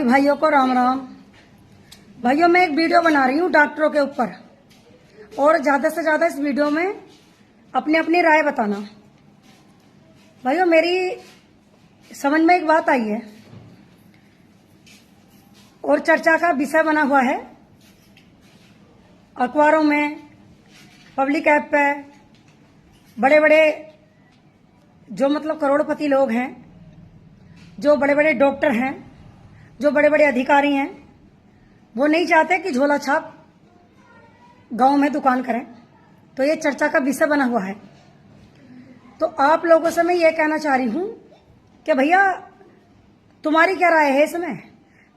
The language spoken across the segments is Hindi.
भाइयों को राम राम। भाइयों, मैं एक वीडियो बना रही हूँ डॉक्टरों के ऊपर, और ज्यादा से ज्यादा इस वीडियो में अपनी अपनी राय बताना। भाइयों, मेरी समझ में एक बात आई है और चर्चा का विषय बना हुआ है अखबारों में, पब्लिक ऐप पे। बड़े बड़े जो मतलब करोड़पति लोग हैं, जो बड़े बड़े डॉक्टर हैं, जो बड़े बड़े अधिकारी हैं, वो नहीं चाहते कि झोला छाप गांव में दुकान करें। तो ये चर्चा का विषय बना हुआ है। तो आप लोगों से मैं ये कहना चाह रही हूं कि भैया, तुम्हारी क्या राय है इसमें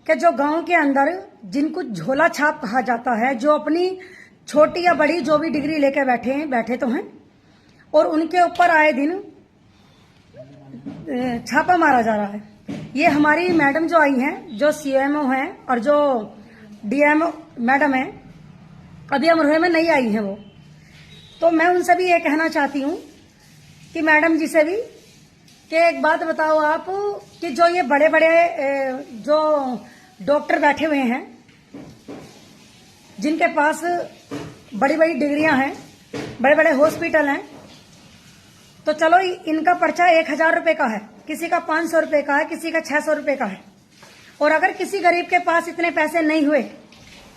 कि जो गांव के अंदर जिनको झोला छाप कहा जाता है, जो अपनी छोटी या बड़ी जो भी डिग्री लेके बैठे तो हैं, और उनके ऊपर आए दिन छापा मारा जा रहा है। ये हमारी मैडम जो आई हैं, जो सीएमओ हैं और जो डीएमओ मैडम है, अभी अमरोहा में नहीं आई हैं वो। तो मैं उनसे भी ये कहना चाहती हूँ कि मैडम जी से भी कि एक बात बताओ आप कि जो ये बड़े बड़े जो डॉक्टर बैठे हुए हैं, जिनके पास बड़ी बड़ी डिग्रियां हैं, बड़े बड़े हॉस्पिटल हैं, तो चलो इनका पर्चा 1000 रुपए का है, किसी का 500 रुपए का है, किसी का 600 रुपए का है। और अगर किसी गरीब के पास इतने पैसे नहीं हुए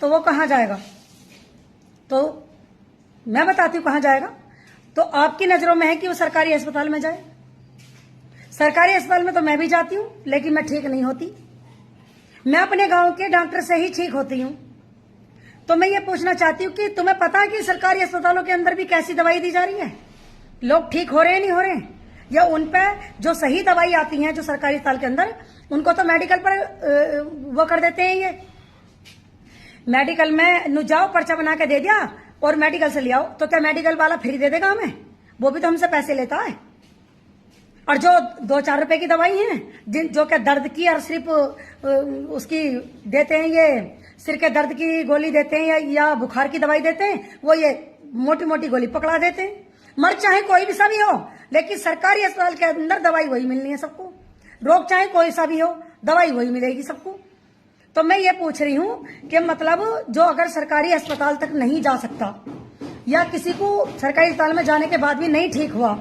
तो वो कहाँ जाएगा? तो मैं बताती हूँ कहाँ जाएगा। तो आपकी नजरों में है कि वो सरकारी अस्पताल में जाए। सरकारी अस्पताल में तो मैं भी जाती हूँ, लेकिन मैं ठीक नहीं होती। मैं अपने गांव के डॉक्टर से ही ठीक होती हूँ। तो मैं ये पूछना चाहती हूँ कि तुम्हें पता है कि सरकारी अस्पतालों के अंदर भी कैसी दवाई दी जा रही है? लोग ठीक हो रहे हैं, नहीं हो रहे हैं? या उन पे जो सही दवाई आती है जो सरकारी अस्पताल के अंदर, उनको तो मेडिकल पर वो कर देते हैं। ये मेडिकल में नु जाओ, पर्चा बना के दे दिया और मेडिकल से ले आओ। तो क्या मेडिकल वाला फ्री दे देगा हमें? वो भी तो हमसे पैसे लेता है। और जो 2-4 रुपए की दवाई है, जो क्या दर्द की और सिर्फ उसकी देते हैं, ये सिर के दर्द की गोली देते हैं या बुखार की दवाई देते हैं, वो ये मोटी मोटी गोली पकड़ा देते हैं। मर चाहे कोई भी सा भी हो, लेकिन सरकारी अस्पताल के अंदर दवाई वही मिलनी है सबको। रोग चाहे कोई सा भी हो, दवाई वही मिलेगी सबको। तो मैं ये पूछ रही हूँ कि मतलब जो अगर सरकारी अस्पताल तक नहीं जा सकता, या किसी को सरकारी अस्पताल में जाने के बाद भी नहीं ठीक हुआ,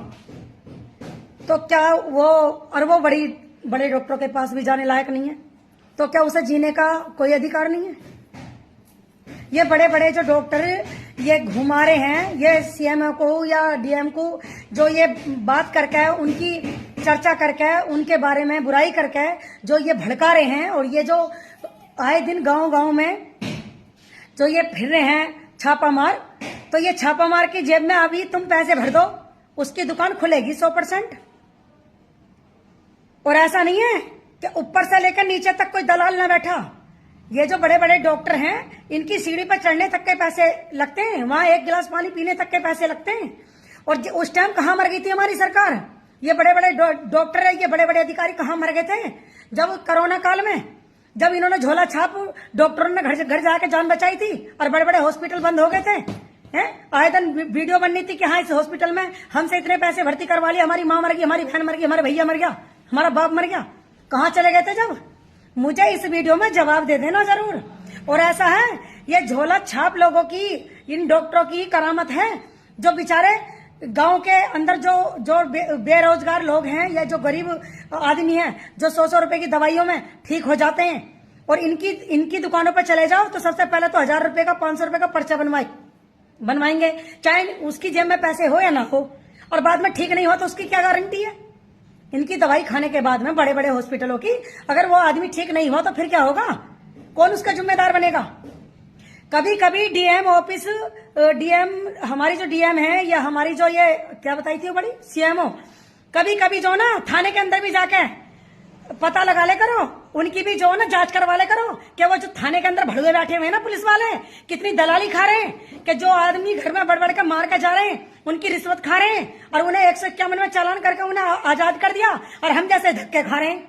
तो क्या वो बड़े डॉक्टरों के पास भी जाने लायक नहीं है? तो क्या उसे जीने का कोई अधिकार नहीं है? ये बड़े बड़े जो डॉक्टर ये घुमा रहे हैं, ये सीएमओ को या डीएम को जो ये बात करके, उनकी चर्चा करके, उनके बारे में बुराई करके जो ये भड़का रहे हैं, और ये जो आए दिन गांव गांव में जो ये फिर रहे हैं छापा मार, तो ये छापा मार की जेब में अभी तुम पैसे भर दो, उसकी दुकान खुलेगी 100%। और ऐसा नहीं है कि ऊपर से लेकर नीचे तक कोई दलाल ना बैठा। ये जो बड़े बड़े डॉक्टर हैं, इनकी सीढ़ी पर चढ़ने तक के पैसे लगते हैं, वहां एक गिलास पानी पीने तक के पैसे लगते हैं। और उस टाइम कहां मर गई थी हमारी सरकार? ये बड़े बड़े डॉक्टर है, ये बड़े बड़े अधिकारी कहां मर गए थे? जब कोरोना काल में, जब इन्होंने झोला छाप डॉक्टरों ने घर जाके जान बचाई थी और बड़े बड़े हॉस्पिटल बंद हो गए थे, आए दिन वीडियो बननी थी कि हाँ, इस हॉस्पिटल में हमसे इतने पैसे भर्ती करवा लिए, हमारी माँ मर गई, हमारी बहन मर गई, हमारे भैया मर गया, हमारा बाप मर गया। कहाँ चले गए थे जब? मुझे इस वीडियो में जवाब दे देना जरूर। और ऐसा है, ये झोला छाप लोगों की, इन डॉक्टरों की करामत है, जो बेचारे गांव के अंदर जो बेरोजगार लोग हैं, या जो गरीब आदमी हैं, जो 100 रुपए की दवाइयों में ठीक हो जाते हैं। और इनकी दुकानों पर चले जाओ तो सबसे पहले तो 1000 रुपए का, 500 रुपए का पर्चा बनवाएंगे, चाहे उसकी जेब में पैसे हो या ना हो। और बाद में ठीक नहीं हो तो उसकी क्या गारंटी है? इनकी दवाई खाने के बाद में बड़े बड़े हॉस्पिटलों की, अगर वो आदमी ठीक नहीं हुआ तो फिर क्या होगा? कौन उसका जिम्मेदार बनेगा? कभी कभी डीएम ऑफिस, डीएम हमारी जो डीएम है, या हमारी जो ये क्या बताई थी वो बड़ी सीएमओ, कभी कभी जो ना थाने के अंदर भी जाके पता लगा ले करो, उनकी भी जो ना जांच करवा ले करो कि वो जो थाने के अंदर भड़ुए बैठे हुए हैं ना पुलिस वाले, कितनी दलाली खा रहे हैं, कि जो आदमी घर में बढ़ के मार के जा रहे हैं, उनकी रिश्वत खा रहे हैं, और उन्हें 151 में चालान करके उन्हें आजाद कर दिया, और हम जैसे धक्के खा रहे हैं।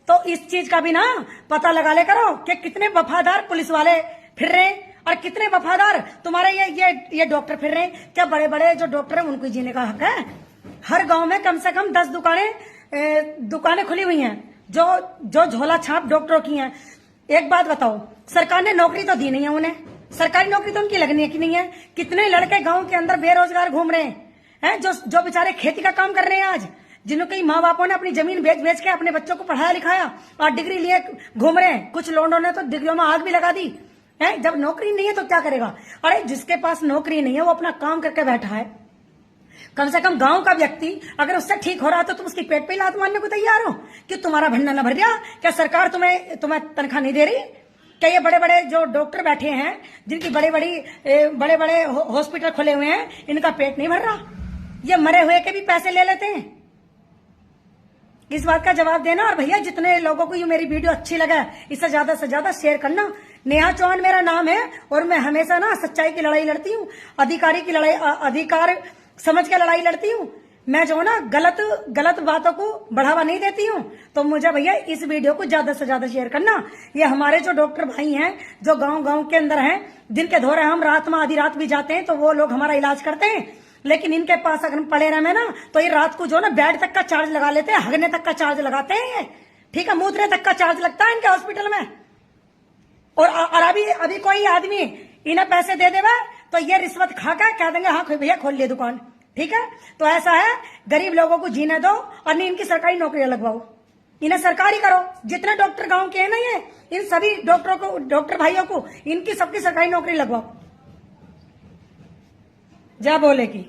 तो इस चीज का भी ना पता लगा ले करो कि कितने वफादार पुलिस वाले फिर रहे हैं, और कितने वफादार तुम्हारे ये डॉक्टर फिर रहे हैं। क्या बड़े बड़े जो डॉक्टर है उनको जीने का हक है? हर गांव में कम से कम 10 दुकानें खुली हुई हैं, जो जो झोला छाप डॉक्टरों की हैं। एक बात बताओ, सरकार ने नौकरी तो दी नहीं है उन्हें, सरकारी नौकरी तो उनकी लगनी है कि नहीं है। कितने लड़के गांव के अंदर बेरोजगार घूम रहे हैं, जो जो बेचारे खेती का काम कर रहे हैं आज, जिनके माँ बापों ने अपनी जमीन बेच बेच के अपने बच्चों को पढ़ाया लिखाया और डिग्री लिए घूम रहे हैं। कुछ लोगों ने तो डिग्रियों में आग भी लगा दी है। जब नौकरी नहीं है तो क्या करेगा? अरे जिसके पास नौकरी नहीं है वो अपना काम करके बैठा है। कम से कम गांव का व्यक्ति अगर उससे ठीक हो रहा है तो तुम उसकी पेट पे ही लात मारने को तैयार हो कि तुम्हारा भंडा न भर गया? क्या सरकार तुम्हें तनख्वाह नहीं दे रही? क्या ये बड़े बड़े जो डॉक्टर बैठे हैं, जिनकी बड़े बड़े हॉस्पिटल खुले हुए हैं, इनका पेट नहीं भर रहा? ये मरे हुए के भी पैसे ले लेते हैं। इस बात का जवाब देना। और भैया जितने लोगों को ये मेरी वीडियो अच्छी लगे इसे ज्यादा से ज्यादा शेयर करना। नेहा चौहान मेरा नाम है और मैं हमेशा ना सच्चाई की लड़ाई लड़ती हूँ, अधिकारी की लड़ाई, अधिकार समझ के लड़ाई लड़ती हूँ। मैं जो ना गलत बातों को बढ़ावा नहीं देती हूँ। तो मुझे भैया इस वीडियो को ज्यादा से ज्यादा शेयर करना। ये हमारे जो डॉक्टर भाई हैं जो गांव के अंदर हैं, दिन के दौरे हम रात में आधी रात भी जाते हैं तो वो लोग हमारा इलाज करते हैं। लेकिन इनके पास अगर हम पड़े रहे ना तो ये रात को जो ना बेड तक का चार्ज लगा लेते हैं, हगने तक का चार्ज लगाते हैं, ठीक है, मूत्रने तक का चार्ज लगता है इनके हॉस्पिटल में। और अभी कोई आदमी इन्हें पैसे दे देगा तो ये रिश्वत खाकर कह देंगे हाँ भैया खोल लिए दुकान, ठीक है। तो ऐसा है, गरीब लोगों को जीने दो और नहीं इनकी सरकारी नौकरियां लगवाओ, इन्हें सरकारी करो। जितने डॉक्टर गांव के हैं ना ये, इन सभी डॉक्टरों को, डॉक्टर भाइयों को, इनकी सबकी सरकारी नौकरी लगवाओ। जा बोले की